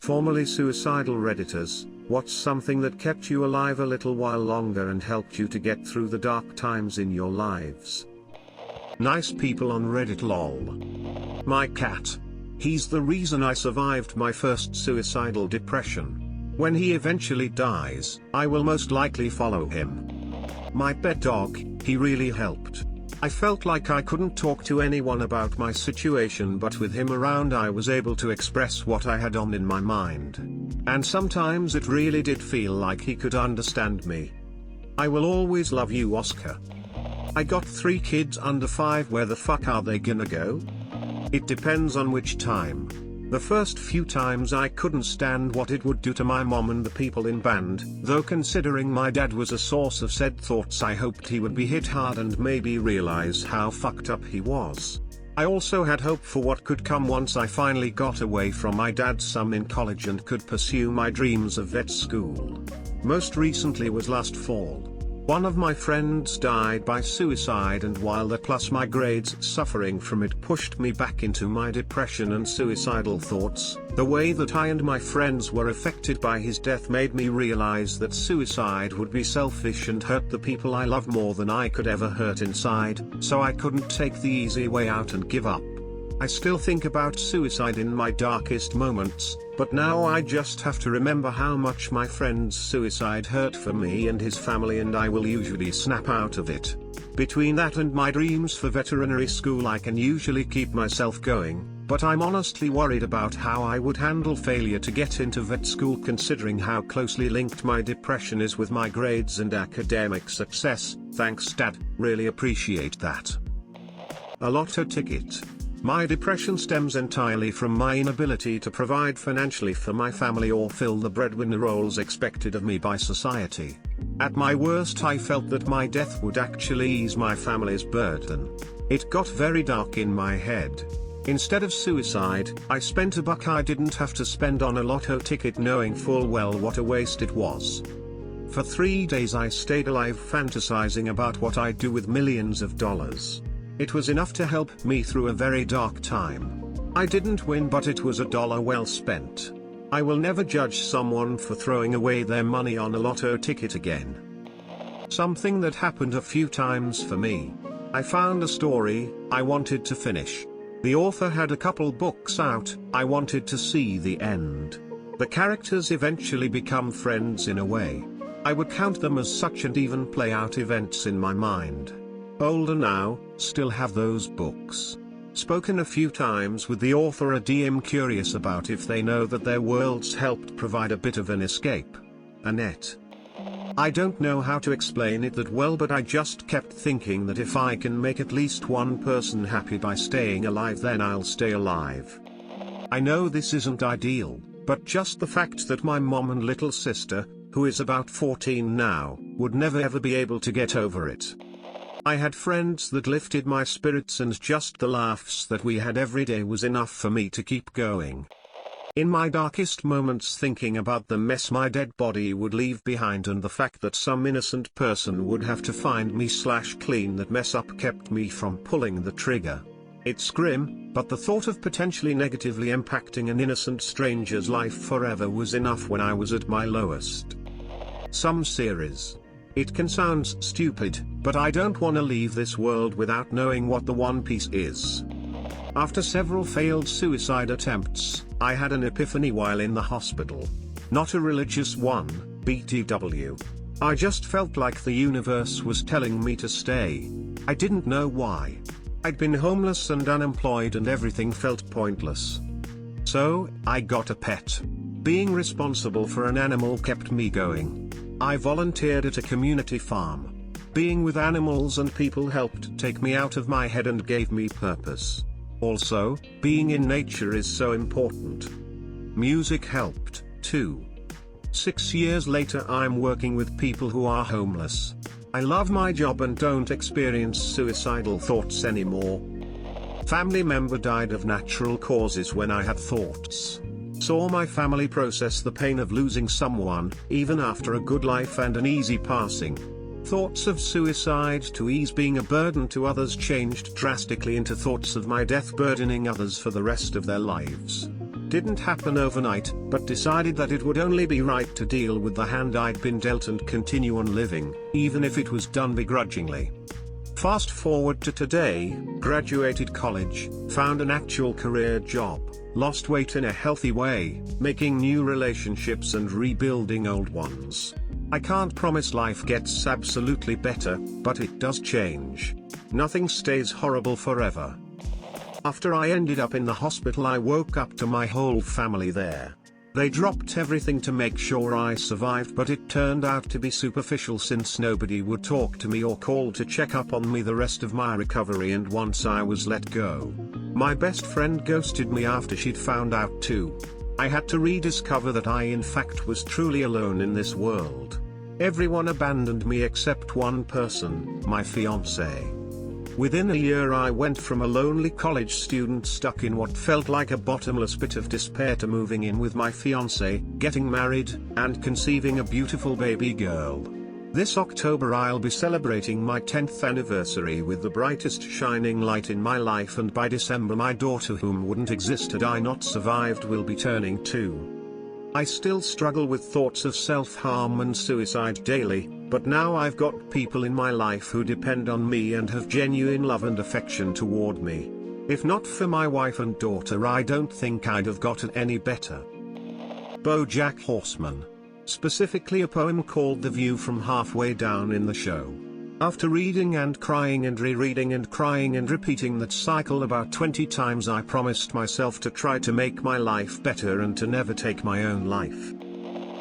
Formerly suicidal Redditors, what's something that kept you alive a little while longer and helped you to get through the dark times in your lives? Nice people on Reddit lol. My cat. He's the reason I survived my first suicidal depression. When he eventually dies, I will most likely follow him. My pet dog, he really helped. I felt like I couldn't talk to anyone about my situation, but with him around I was able to express what I had on in my mind. And sometimes it really did feel like he could understand me. I will always love you, Oscar. I got 3 kids under 5. Where the fuck are they gonna go? It depends on which time. The first few times I couldn't stand what it would do to my mom and the people in band, though considering my dad was a source of said thoughts I hoped he would be hit hard and maybe realize how fucked up he was. I also had hope for what could come once I finally got away from my dad's son in college and could pursue my dreams of vet school. Most recently was last fall. One of my friends died by suicide, and while that plus my grades suffering from it pushed me back into my depression and suicidal thoughts, the way that I and my friends were affected by his death made me realize that suicide would be selfish and hurt the people I love more than I could ever hurt inside, so I couldn't take the easy way out and give up. I still think about suicide in my darkest moments, but now I just have to remember how much my friend's suicide hurt for me and his family, and I will usually snap out of it. Between that and my dreams for veterinary school I can usually keep myself going, but I'm honestly worried about how I would handle failure to get into vet school, considering how closely linked my depression is with my grades and academic success. Thanks Dad, really appreciate that. A lotto ticket. My depression stems entirely from my inability to provide financially for my family or fill the breadwinner roles expected of me by society. At my worst I felt that my death would actually ease my family's burden. It got very dark in my head. Instead of suicide, I spent $1 I didn't have to spend on a lotto ticket, knowing full well what a waste it was. For 3 days I stayed alive fantasizing about what I'd do with millions of dollars. It was enough to help me through a very dark time. I didn't win, but it was $1 well spent. I will never judge someone for throwing away their money on a lotto ticket again. Something that happened a few times for me. I found a story I wanted to finish. The author had a couple books out, I wanted to see the end. The characters eventually become friends in a way. I would count them as such and even play out events in my mind. Older now, still have those books. Spoken a few times with the author, a DM curious about if they know that their worlds helped provide a bit of an escape. Annette. I don't know how to explain it that well, but I just kept thinking that if I can make at least one person happy by staying alive, then I'll stay alive. I know this isn't ideal, but just the fact that my mom and little sister, who is about 14 now, would never ever be able to get over it. I had friends that lifted my spirits, and just the laughs that we had every day was enough for me to keep going. In my darkest moments, thinking about the mess my dead body would leave behind and the fact that some innocent person would have to find me / clean that mess up kept me from pulling the trigger. It's grim, but the thought of potentially negatively impacting an innocent stranger's life forever was enough when I was at my lowest. Some series. It can sound stupid, but I don't want to leave this world without knowing what the One Piece is. After several failed suicide attempts, I had an epiphany while in the hospital. Not a religious one, BTW. I just felt like the universe was telling me to stay. I didn't know why. I'd been homeless and unemployed and everything felt pointless. So, I got a pet. Being responsible for an animal kept me going. I volunteered at a community farm. Being with animals and people helped take me out of my head and gave me purpose. Also, being in nature is so important. Music helped, too. 6 years later I'm working with people who are homeless. I love my job and don't experience suicidal thoughts anymore. Family member died of natural causes when I had thoughts. Saw my family process the pain of losing someone, even after a good life and an easy passing. Thoughts of suicide to ease being a burden to others changed drastically into thoughts of my death burdening others for the rest of their lives. Didn't happen overnight, but decided that it would only be right to deal with the hand I'd been dealt and continue on living, even if it was done begrudgingly. Fast forward to today, graduated college, found an actual career job, lost weight in a healthy way, making new relationships and rebuilding old ones. I can't promise life gets absolutely better, but it does change. Nothing stays horrible forever. After I ended up in the hospital, I woke up to my whole family there. They dropped everything to make sure I survived, but it turned out to be superficial since nobody would talk to me or call to check up on me the rest of my recovery, and once I was let go, my best friend ghosted me after she'd found out too. I had to rediscover that I in fact was truly alone in this world. Everyone abandoned me except one person, my fiancé. Within a year I went from a lonely college student stuck in what felt like a bottomless pit of despair to moving in with my fiancé, getting married, and conceiving a beautiful baby girl. This October I'll be celebrating my 10th anniversary with the brightest shining light in my life, and by December my daughter, whom wouldn't exist had I not survived, will be turning 2. I still struggle with thoughts of self-harm and suicide daily, but now I've got people in my life who depend on me and have genuine love and affection toward me. If not for my wife and daughter, I don't think I'd have gotten any better. BoJack Horseman. Specifically a poem called The View from halfway down in the show. After reading and crying and rereading and crying and repeating that cycle about 20 times, I promised myself to try to make my life better and to never take my own life.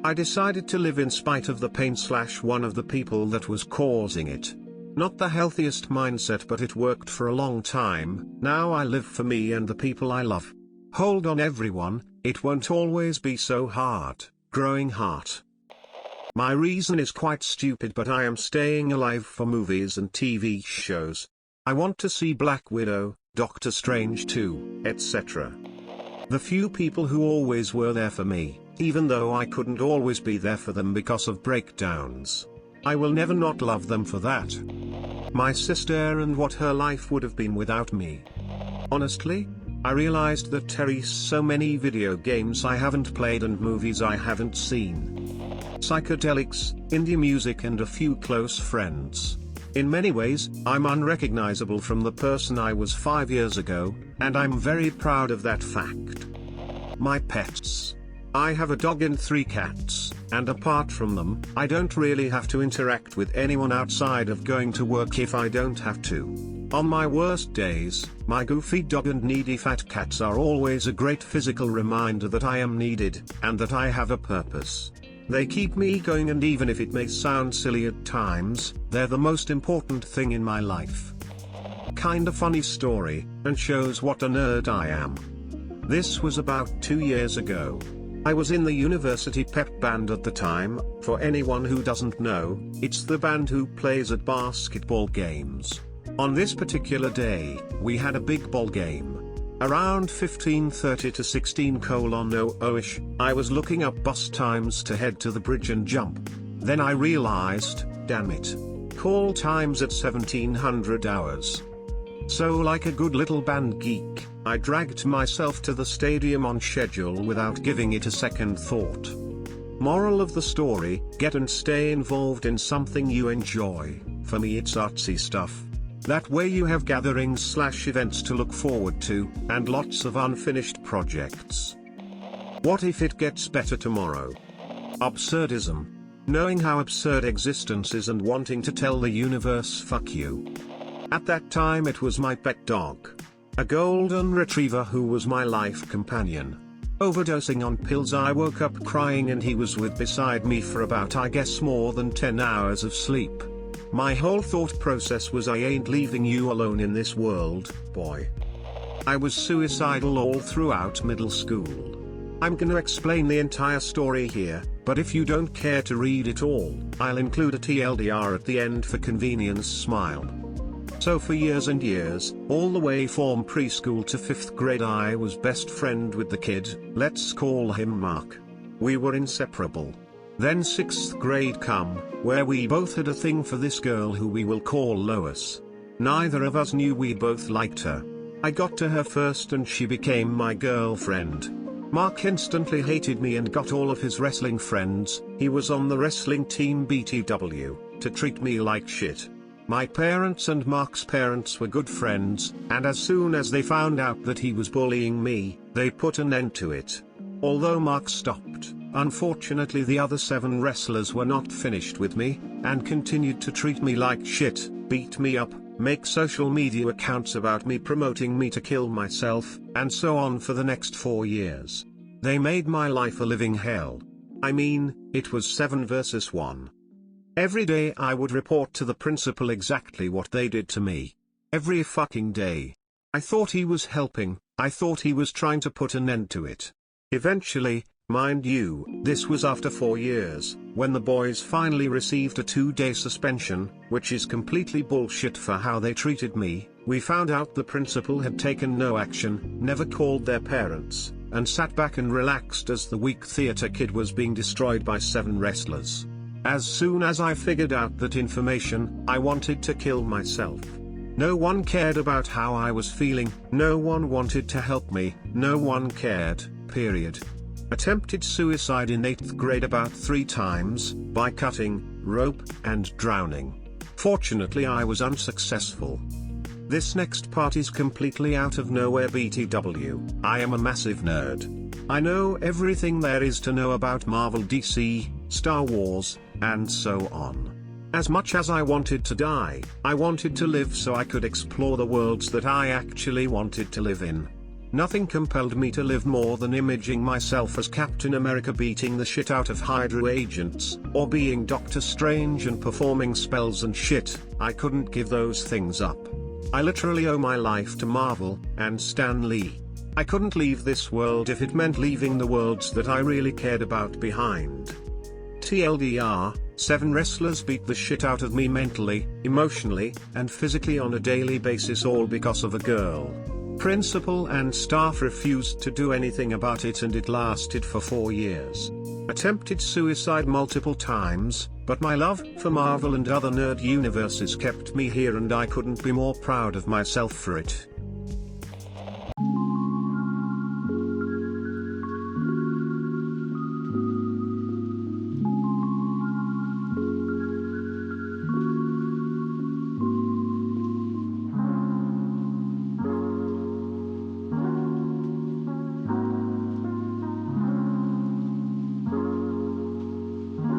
I decided to live in spite of the pain/one of the people that was causing it. Not the healthiest mindset, but it worked for a long time. Now I live for me and the people I love. Hold on everyone, it won't always be so hard. Growing heart. My reason is quite stupid, but I am staying alive for movies and TV shows. I want to see Black Widow, Doctor Strange 2, etc. The few people who always were there for me, even though I couldn't always be there for them because of breakdowns. I will never not love them for that. My sister and what her life would have been without me. Honestly, I realized that Terry's so many video games I haven't played and movies I haven't seen. Psychedelics, indie music, and a few close friends. In many ways, I'm unrecognizable from the person I was 5 years ago, and I'm very proud of that fact. My pets. I have a dog and 3 cats, and apart from them, I don't really have to interact with anyone outside of going to work if I don't have to. On my worst days, my goofy dog and needy fat cats are always a great physical reminder that I am needed, and that I have a purpose. They keep me going, and even if it may sound silly at times, they're the most important thing in my life. Kinda funny story, and shows what a nerd I am. This was about 2 years ago. I was in the university pep band at the time. For anyone who doesn't know, it's the band who plays at basketball games. On this particular day, we had a big ball game. Around 15:30 to 16:00-ish, I was looking up bus times to head to the bridge and jump. Then I realized, damn it. Call time's at 1700 hours. So like a good little band geek, I dragged myself to the stadium on schedule without giving it a second thought. Moral of the story, get and stay involved in something you enjoy. For me it's artsy stuff. That way you have gatherings/events to look forward to, and lots of unfinished projects. What if it gets better tomorrow? Absurdism. Knowing how absurd existence is and wanting to tell the universe fuck you. At that time it was my pet dog. A golden retriever who was my life companion. Overdosing on pills, I woke up crying and he was beside me for about I guess more than 10 hours of sleep. My whole thought process was I ain't leaving you alone in this world, boy. I was suicidal all throughout middle school. I'm gonna explain the entire story here, but if you don't care to read it all, I'll include a TLDR at the end for convenience. Smile. So for years and years, all the way from preschool to 5th grade, I was best friend with the kid, let's call him Mark. We were inseparable. Then 6th grade come, where we both had a thing for this girl who we will call Lois. Neither of us knew we both liked her. I got to her first and she became my girlfriend. Mark instantly hated me and got all of his wrestling friends, he was on the wrestling team BTW, to treat me like shit. My parents and Mark's parents were good friends, and as soon as they found out that he was bullying me, they put an end to it. Although Mark stopped, unfortunately the other 7 wrestlers were not finished with me, and continued to treat me like shit, beat me up, make social media accounts about me promoting me to kill myself, and so on for the next 4 years. They made my life a living hell. I mean, it was 7 versus 1. Every day I would report to the principal exactly what they did to me. Every fucking day. I thought he was helping, I thought he was trying to put an end to it. Eventually, mind you, this was after 4 years, when the boys finally received a 2-day suspension, which is completely bullshit for how they treated me. We found out the principal had taken no action, never called their parents, and sat back and relaxed as the weak theater kid was being destroyed by 7 wrestlers. As soon as I figured out that information, I wanted to kill myself. No one cared about how I was feeling, no one wanted to help me, no one cared, period. Attempted suicide in 8th grade about 3 times, by cutting, rope, and drowning. Fortunately I was unsuccessful. This next part is completely out of nowhere BTW. I am a massive nerd. I know everything there is to know about Marvel, DC, Star Wars, and so on. As much as I wanted to die, I wanted to live so I could explore the worlds that I actually wanted to live in. Nothing compelled me to live more than imaging myself as Captain America beating the shit out of Hydra agents, or being Doctor Strange and performing spells and shit. I couldn't give those things up. I literally owe my life to Marvel, and Stan Lee. I couldn't leave this world if it meant leaving the worlds that I really cared about behind. TLDR, 7 wrestlers beat the shit out of me mentally, emotionally, and physically on a daily basis, all because of a girl. Principal and staff refused to do anything about it, and it lasted for 4 years. Attempted suicide multiple times, but my love for Marvel and other nerd universes kept me here, and I couldn't be more proud of myself for it.